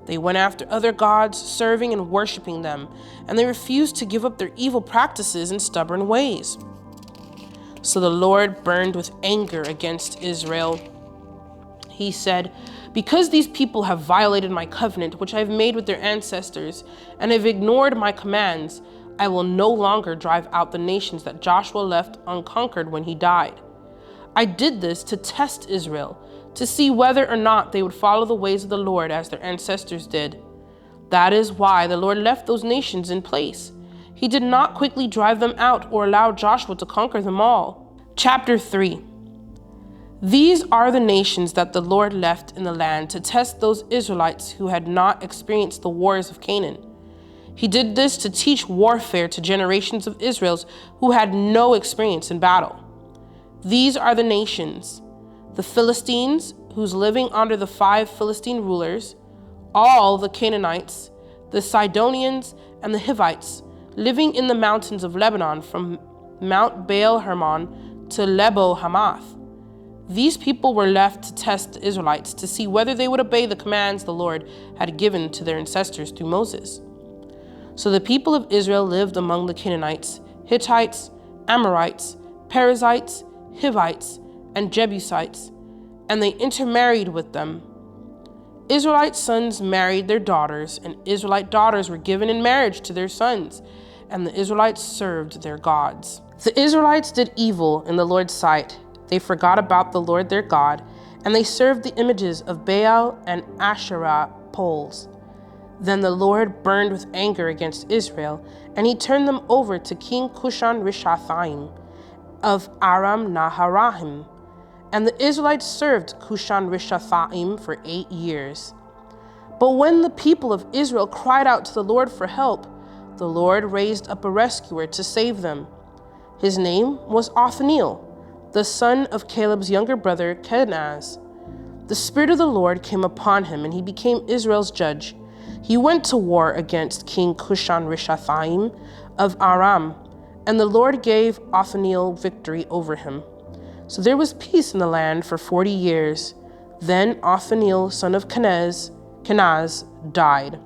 They went after other gods, serving and worshiping them, and they refused to give up their evil practices and stubborn ways. So the Lord burned with anger against Israel. He said, "Because these people have violated my covenant, which I have made with their ancestors, and have ignored my commands, I will no longer drive out the nations that Joshua left unconquered when he died. I did this to test Israel, to see whether or not they would follow the ways of the Lord as their ancestors did. That is why the Lord left those nations in place. He did not quickly drive them out or allow Joshua to conquer them all." Chapter 3. These are the nations that the Lord left in the land to test those Israelites who had not experienced the wars of Canaan. He did this to teach warfare to generations of Israelites who had no experience in battle. These are the nations: the Philistines, who's living under the 5 Philistine rulers, all the Canaanites, the Sidonians, and the Hivites, living in the mountains of Lebanon from Mount Baal Hermon to Lebo Hamath. These people were left to test the Israelites to see whether they would obey the commands the Lord had given to their ancestors through Moses. So the people of Israel lived among the Canaanites, Hittites, Amorites, Perizzites, Hivites, and Jebusites, and they intermarried with them. Israelite sons married their daughters, and Israelite daughters were given in marriage to their sons, and the Israelites served their gods. The Israelites did evil in the Lord's sight. They forgot about the Lord their God, and they served the images of Baal and Asherah poles. Then the Lord burned with anger against Israel, and he turned them over to King Cushan-Rishathaim of Aram Naharaim. And the Israelites served Cushan-Rishathaim for 8 years. But when the people of Israel cried out to the Lord for help, the Lord raised up a rescuer to save them. His name was Othniel, the son of Caleb's younger brother Kenaz. The Spirit of the Lord came upon him, and he became Israel's judge. He went to war against King Cushan-Rishathaim of Aram, and the Lord gave Othniel victory over him. So there was peace in the land for 40 years. Then Othniel, son of Kenaz, died.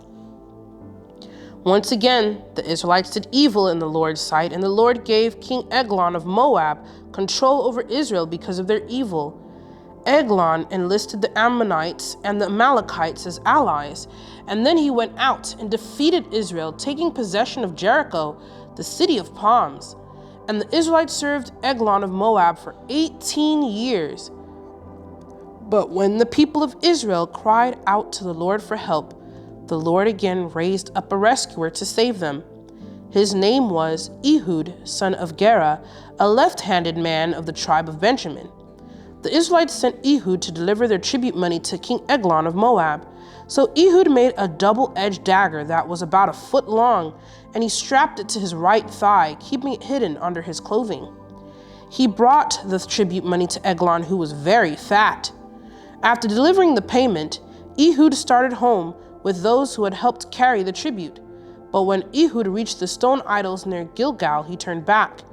Once again, the Israelites did evil in the Lord's sight, and the Lord gave King Eglon of Moab control over Israel because of their evil. Eglon enlisted the Ammonites and the Amalekites as allies, and then he went out and defeated Israel, taking possession of Jericho, the city of palms. And the Israelites served Eglon of Moab for 18 years. But when the people of Israel cried out to the Lord for help, the Lord again raised up a rescuer to save them. His name was Ehud, son of Gera, a left-handed man of the tribe of Benjamin. The Israelites sent Ehud to deliver their tribute money to King Eglon of Moab. So Ehud made a double-edged dagger that was about a foot long, and he strapped it to his right thigh, keeping it hidden under his clothing. He brought the tribute money to Eglon, who was very fat. After delivering the payment, Ehud started home with those who had helped carry the tribute. But when Ehud reached the stone idols near Gilgal, he turned back.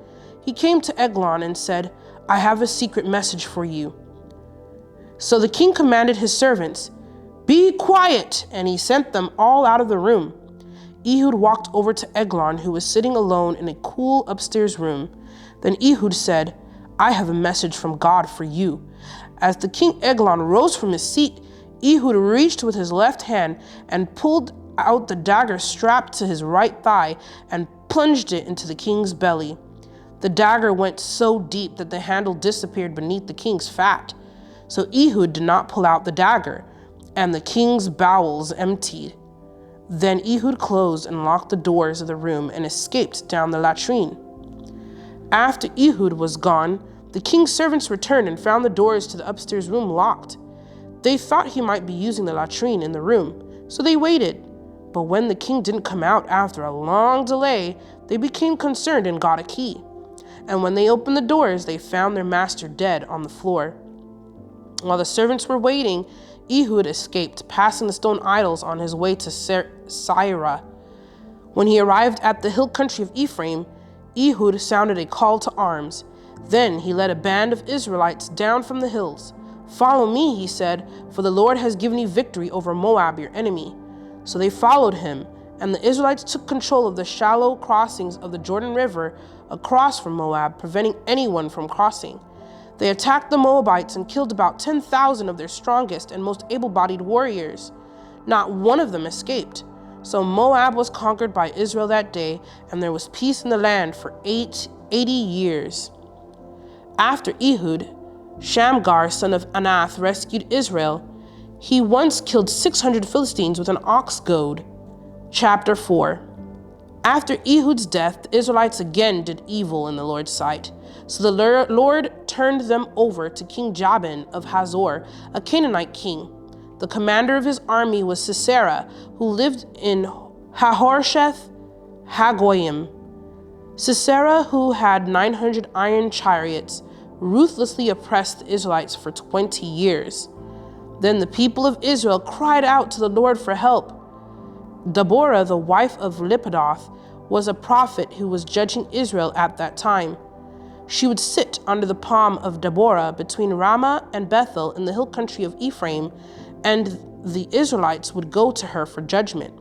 He came to Eglon and said, "I have a secret message for you." So the king commanded his servants, "Be quiet," and he sent them all out of the room. Ehud walked over to Eglon, who was sitting alone in a cool upstairs room. Then Ehud said, "I have a message from God for you." As the king Eglon rose from his seat, Ehud reached with his left hand and pulled out the dagger strapped to his right thigh and plunged it into the king's belly. The dagger went so deep that the handle disappeared beneath the king's fat. So Ehud did not pull out the dagger, and the king's bowels emptied. Then Ehud closed and locked the doors of the room and escaped down the latrine. After Ehud was gone, the king's servants returned and found the doors to the upstairs room locked. They thought he might be using the latrine in the room, so they waited. But when the king didn't come out after a long delay, they became concerned and got a key. And when they opened the doors, they found their master dead on the floor. While the servants were waiting, Ehud escaped, passing the stone idols on his way to Seirah. When he arrived at the hill country of Ephraim, Ehud sounded a call to arms. Then he led a band of Israelites down from the hills. "Follow me," he said, "for the Lord has given you victory over Moab, your enemy." So they followed him, and the Israelites took control of the shallow crossings of the Jordan River across from Moab, preventing anyone from crossing. They attacked the Moabites and killed about 10,000 of their strongest and most able-bodied warriors. Not one of them escaped. So Moab was conquered by Israel that day, and there was peace in the land for 80 years. After Ehud, Shamgar, son of Anath, rescued Israel. He once killed 600 Philistines with an ox goad. Chapter 4. After Ehud's death, the Israelites again did evil in the Lord's sight. So the Lord turned them over to King Jabin of Hazor, a Canaanite king. The commander of his army was Sisera, who lived in Hahosheth Hagoyim. Sisera, who had 900 iron chariots, ruthlessly oppressed the Israelites for 20 years. Then the people of Israel cried out to the Lord for help. Deborah, the wife of Lapidoth, was a prophet who was judging Israel at that time. She would sit under the palm of Deborah between Ramah and Bethel in the hill country of Ephraim, and the Israelites would go to her for judgment.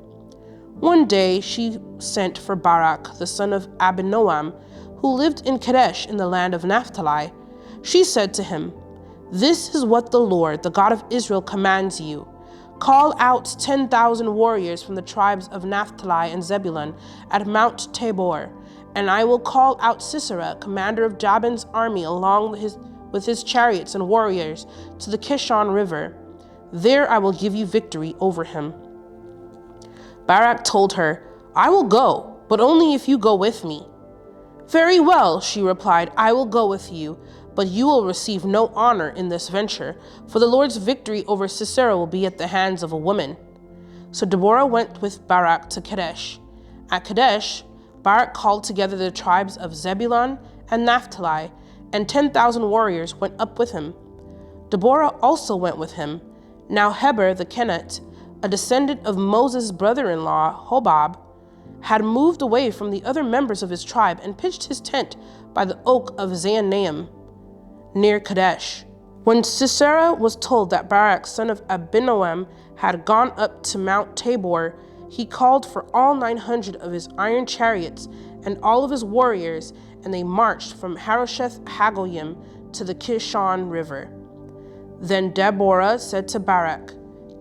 One day she sent for Barak, the son of Abinoam, who lived in Kadesh in the land of Naphtali. She said to him, "This is what the Lord, the God of Israel, commands you. Call out 10,000 warriors from the tribes of Naphtali and Zebulun at Mount Tabor, and I will call out Sisera, commander of Jabin's army, along with his chariots and warriors, to the Kishon River. There I will give you victory over him." Barak told her, "I will go, but only if you go with me." "Very well," she replied, "I will go with you, but you will receive no honor in this venture, for the Lord's victory over Sisera will be at the hands of a woman." So Deborah went with Barak to Kadesh. At Kadesh, Barak called together the tribes of Zebulun and Naphtali, and 10,000 warriors went up with him. Deborah also went with him. Now Heber the Kenite, a descendant of Moses' brother-in-law, Hobab, had moved away from the other members of his tribe and pitched his tent by the oak of Zaanaim, near Kadesh. When Sisera was told that Barak, son of Abinoam, had gone up to Mount Tabor, he called for all 900 of his iron chariots and all of his warriors, and they marched from Harosheth Hagoyim to the Kishon River. Then Deborah said to Barak,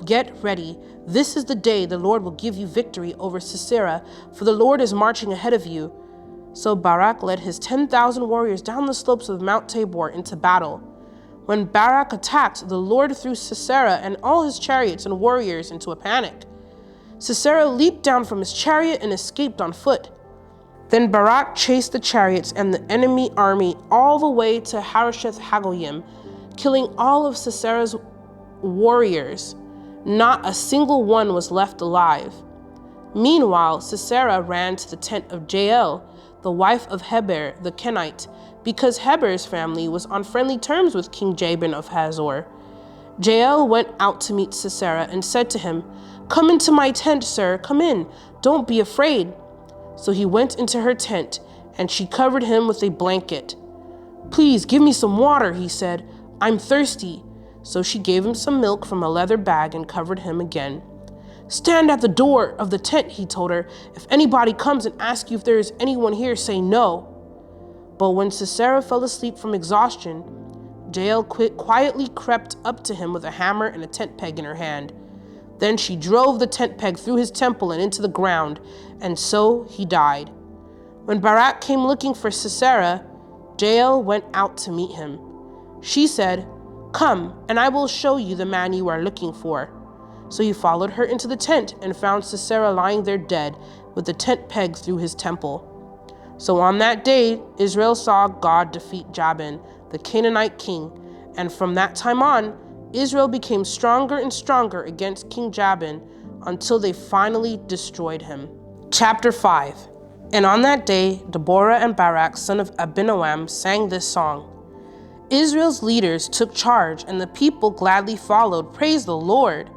"Get ready. This is the day the Lord will give you victory over Sisera, for the Lord is marching ahead of you." So Barak led his 10,000 warriors down the slopes of Mount Tabor into battle. When Barak attacked, the Lord threw Sisera and all his chariots and warriors into a panic. Sisera leaped down from his chariot and escaped on foot. Then Barak chased the chariots and the enemy army all the way to Harosheth Hagoyim, killing all of Sisera's warriors. Not a single one was left alive. Meanwhile, Sisera ran to the tent of Jael, the wife of Heber the Kenite, because Heber's family was on friendly terms with King Jabin of Hazor. Jael went out to meet Sisera and said to him, "Come into my tent, sir, come in. Don't be afraid." So he went into her tent, and she covered him with a blanket. "Please give me some water," he said. "I'm thirsty." So she gave him some milk from a leather bag and covered him again. "Stand at the door of the tent," he told her. "If anybody comes and asks you if there is anyone here, say no." But when Sisera fell asleep from exhaustion, Jael quietly crept up to him with a hammer and a tent peg in her hand. Then she drove the tent peg through his temple and into the ground, and so he died. When Barak came looking for Sisera, Jael went out to meet him. She said, "Come, and I will show you the man you are looking for." So he followed her into the tent and found Sisera lying there dead, with the tent peg through his temple. So on that day, Israel saw God defeat Jabin, the Canaanite king, and from that time on, Israel became stronger and stronger against King Jabin until they finally destroyed him. Chapter 5. And on that day, Deborah and Barak, son of Abinoam, sang this song. Israel's leaders took charge, and the people gladly followed. Praise the Lord.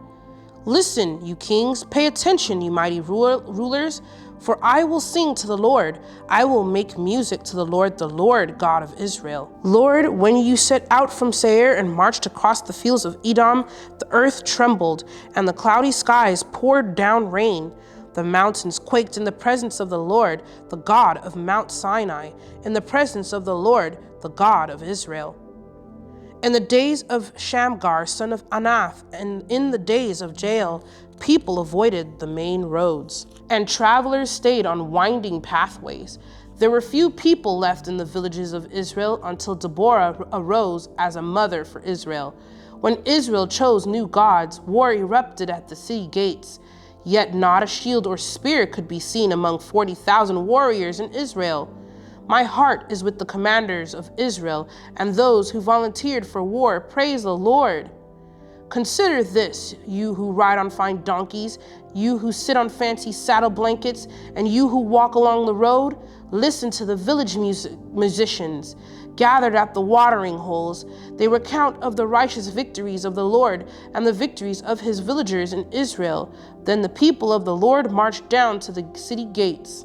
Listen, you kings, pay attention, you mighty rulers, for I will sing to the Lord. I will make music to the Lord God of Israel. Lord, when you set out from Seir and marched across the fields of Edom, the earth trembled, and the cloudy skies poured down rain. The mountains quaked in the presence of the Lord, the God of Mount Sinai, in the presence of the Lord, the God of Israel. In the days of Shamgar, son of Anath, and in the days of Jael, people avoided the main roads, and travelers stayed on winding pathways. There were few people left in the villages of Israel until Deborah arose as a mother for Israel. When Israel chose new gods, war erupted at the city gates. Yet not a shield or spear could be seen among 40,000 warriors in Israel. My heart is with the commanders of Israel and those who volunteered for war. Praise the Lord. Consider this, you who ride on fine donkeys, you who sit on fancy saddle blankets, and you who walk along the road. Listen to the village musicians gathered at the watering holes. They recount of the righteous victories of the Lord and the victories of his villagers in Israel. Then the people of the Lord marched down to the city gates.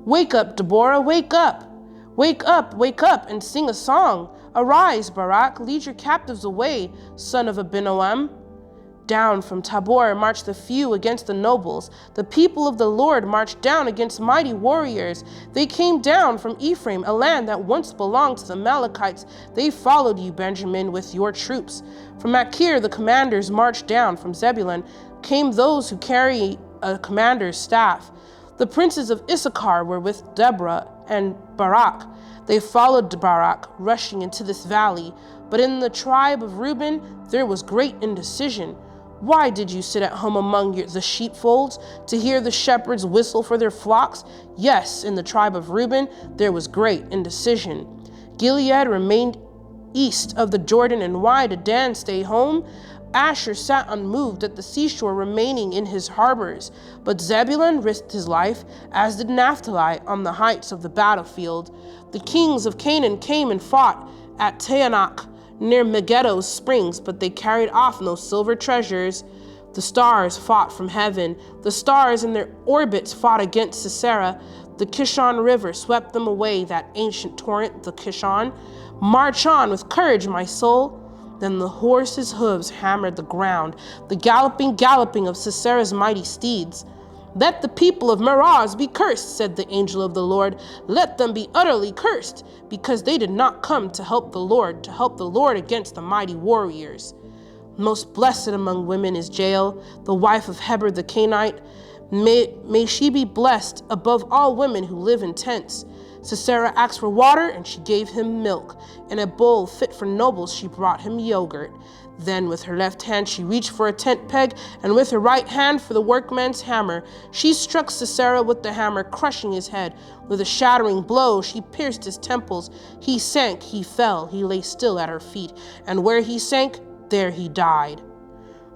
Wake up, Deborah, wake up! Wake up, and sing a song. Arise, Barak, lead your captives away, son of Abinoam. Down from Tabor marched the few against the nobles. The people of the Lord marched down against mighty warriors. They came down from Ephraim, a land that once belonged to the Amalekites. They followed you, Benjamin, with your troops. From Machir, the commanders marched down. From Zebulun came those who carry a commander's staff. The princes of Issachar were with Deborah and Barak. They followed Barak, rushing into this valley. But in the tribe of Reuben, there was great indecision. Why did you sit at home among the sheepfolds to hear the shepherds whistle for their flocks? Yes, in the tribe of Reuben, there was great indecision. Gilead remained east of the Jordan, and why did Dan stay home? Asher sat unmoved at the seashore, remaining in his harbors. But Zebulun risked his life, as did Naphtali on the heights of the battlefield. The kings of Canaan came and fought at Taanach, near Megiddo's springs, but they carried off no silver treasures. The stars fought from heaven. The stars in their orbits fought against Sisera. The Kishon River swept them away, that ancient torrent, the Kishon. March on with courage, my soul. Then the horse's hooves hammered the ground, the galloping of Sisera's mighty steeds. Let the people of Meroz be cursed, said the angel of the Lord. Let them be utterly cursed, because they did not come to help the Lord against the mighty warriors. Most blessed among women is Jael, the wife of Heber the Canaanite. May she be blessed above all women who live in tents. Sisera asked for water, and she gave him milk. In a bowl fit for nobles, she brought him yogurt. Then with her left hand she reached for a tent peg, and with her right hand for the workman's hammer. She struck Sisera with the hammer, crushing his head. With a shattering blow she pierced his temples. He sank, he fell, he lay still at her feet, and where he sank, there he died.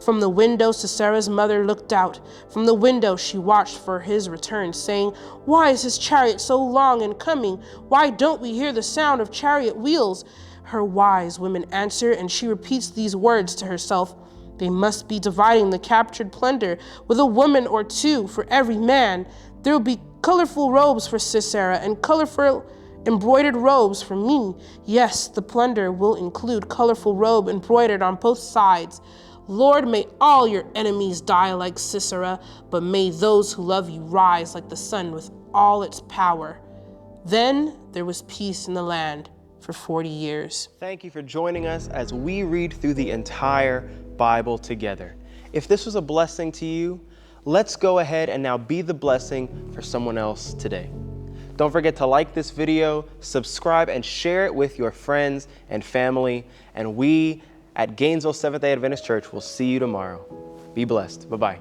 From the window Sisera's mother looked out. From the window she watched for his return, saying, "Why is his chariot so long in coming? Why don't we hear the sound of chariot wheels?" Her wise women answer, and she repeats these words to herself. They must be dividing the captured plunder with a woman or two for every man. There will be colorful robes for Sisera and colorful embroidered robes for me. Yes, the plunder will include colorful robe embroidered on both sides. Lord, may all your enemies die like Sisera, but may those who love you rise like the sun with all its power. Then there was peace in the land for 40 years. Thank you for joining us as we read through the entire Bible together. If this was a blessing to you, let's go ahead and now be the blessing for someone else today. Don't forget to like this video, subscribe, and share it with your friends and family. And we at Gainesville Seventh-day Adventist Church will see you tomorrow. Be blessed. Bye-bye.